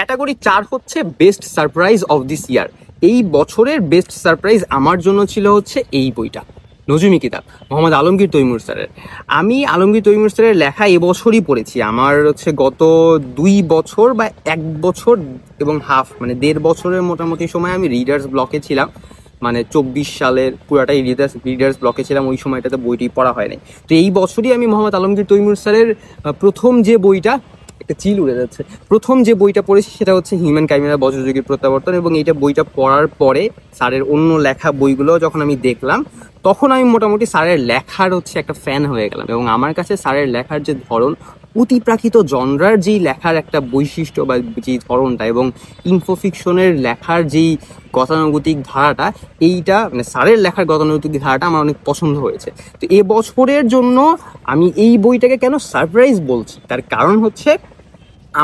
Category 4 হচ্ছে best surprise of this ইয়ার। এই বছরের বেস্ট সারপ্রাইজ আমার জন্য ছিল হচ্ছে এই বইটা, নজুমি কিতাব, মোহাম্মদ আলমগীর তৈমুর স্যারের। আমি আলমগীর তৈমুর স্যারের লেখা এবছরই পড়েছি। আমার হচ্ছে গত 2 বছর বা 1 বছর এবং হাফ, মানে 1.5 বছরের মোটামুটি সময় আমি রিডার্স ব্লকে ছিলাম। মানে 24 সালের পুরাটাই রিডার্স ব্লকে ছিলাম, ওই সময়টাতে বইটি পড়া হয় নাই। তো এই বছরই আমি মোহাম্মদ আলমগীর তৈমুর স্যারের প্রথম যে বইটা, একটা চিল উড়ে যাচ্ছে, প্রথম যে বইটা পড়েছি সেটা হচ্ছে হিউম্যান কাইমেরা বজ্রযুগের প্রত্যাবর্তন। এবং এইটা বইটা পড়ার পরে স্যারের অন্য লেখা বইগুলো যখন আমি দেখলাম, তখন আমি মোটামুটি স্যারের লেখার হচ্ছে একটা ফ্যান হয়ে গেলাম। এবং আমার কাছে স্যারের লেখার যে ধরন, অতিপ্রাকৃত জনরার যেই লেখার একটা বৈশিষ্ট্য বা যেই ধরনটা, এবং ইনফোফিকশনের লেখার যেই গতানুগতিক ধারাটা, এইটা মানে স্যারের লেখার গতানুগতিক ধারাটা আমার অনেক পছন্দ হয়েছে। তো এ বছরের জন্য আমি এই বইটাকে কেন সারপ্রাইজ বলছি, তার কারণ হচ্ছে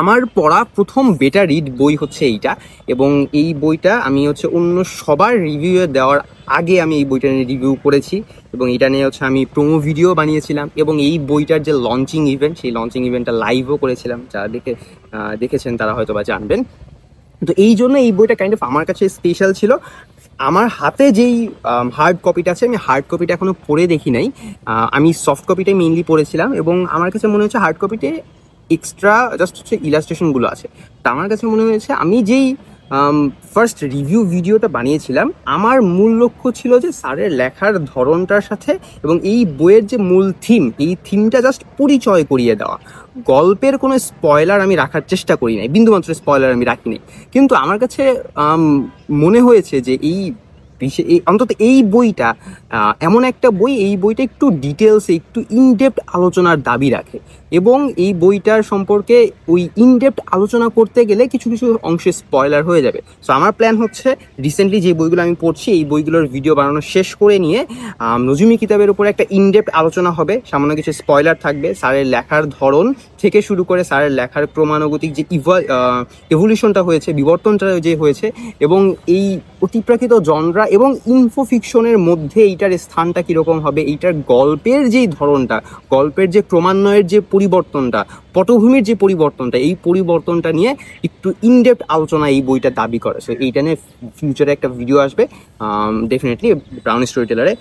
আমার পড়া প্রথম বেটা রিড বই হচ্ছে এইটা। এবং এই বইটা আমি হচ্ছে অন্য সবার রিভিউ দেওয়ার আগে আমি এই বইটা নিয়ে রিভিউ করেছি, এবং এটা নিয়ে হচ্ছে আমি প্রোমো ভিডিও বানিয়েছিলাম। এবং এই বইটার যে লঞ্চিং ইভেন্ট, সেই লঞ্চিং ইভেন্টটা লাইভও করেছিলাম। যারা দেখেছেন তারা হয়তো বা জানবেন। তো এই জন্য এই বইটা কাইন্ড অফ আমার কাছে স্পেশাল ছিল। আমার হাতে যেই হার্ড কপিটা আছে, আমি হার্ড কপিটা এখনো পড়ে দেখি নাই। আমি সফট কপিটাই মেইনলি পড়েছিলাম, এবং আমার কাছে মনে হচ্ছে হার্ড কপিতে এক্সট্রা জাস্ট হচ্ছে ইলাস্ট্রেশনগুলো আছে। তা আমার কাছে মনে হয়েছে আমি যেই ফার্স্ট রিভিউ ভিডিওটা বানিয়েছিলাম, আমার মূল লক্ষ্য ছিল যে স্যারের লেখার ধরনটার সাথে এবং এই বইয়ের যে মূল থিম, এই থিমটা জাস্ট পরিচয় করিয়ে দেওয়া। গল্পের কোনো স্পয়লার আমি রাখার চেষ্টা করি নাই, বিন্দুমাত্র স্পয়লার আমি রাখিনি। কিন্তু আমার কাছে মনে হয়েছে যে অন্তত এই বইটা এমন একটা বই, এই বইটা একটু ডিটেলসে, একটু ইনডেপথ আলোচনার দাবি রাখে। এবং এই বইটার সম্পর্কে ওই ইনডেপথ আলোচনা করতে গেলে কিছু কিছু অংশে স্পয়লার হয়ে যাবে। সো আমার প্ল্যান হচ্ছে রিসেন্টলি যে বইগুলো আমি পড়ছি, এই বইগুলোর ভিডিও বানানো শেষ করে নিয়ে নজুমি কিতাবের উপর একটা ইনডেপথ আলোচনা হবে। সামান্য কিছু স্পয়লার থাকবে, স্যারের লেখার ধরন থেকে শুরু করে স্যারের লেখার ক্রমানুগতিক যে এভলিউশনটা হয়েছে, বিবর্তনটা যে হয়েছে, এবং এই অতিপ্রাকৃত জনরা এবং ইনফোফিকশনের মধ্যে এইটার স্থানটা কীরকম হবে, এইটার গল্পের যেই ধরনটা, গল্পের যে ক্রমান্বয়ের যে পরিবর্তনটা, পটভূমির যে পরিবর্তনটা, এই পরিবর্তনটা নিয়ে একটু ইনডেপথ আলোচনা এই বইটা দাবি করে। সো এইটা নিয়ে ফিউচারে একটা ভিডিও আসবে ডেফিনেটলি ব্রাউন স্টোরি টেলারে।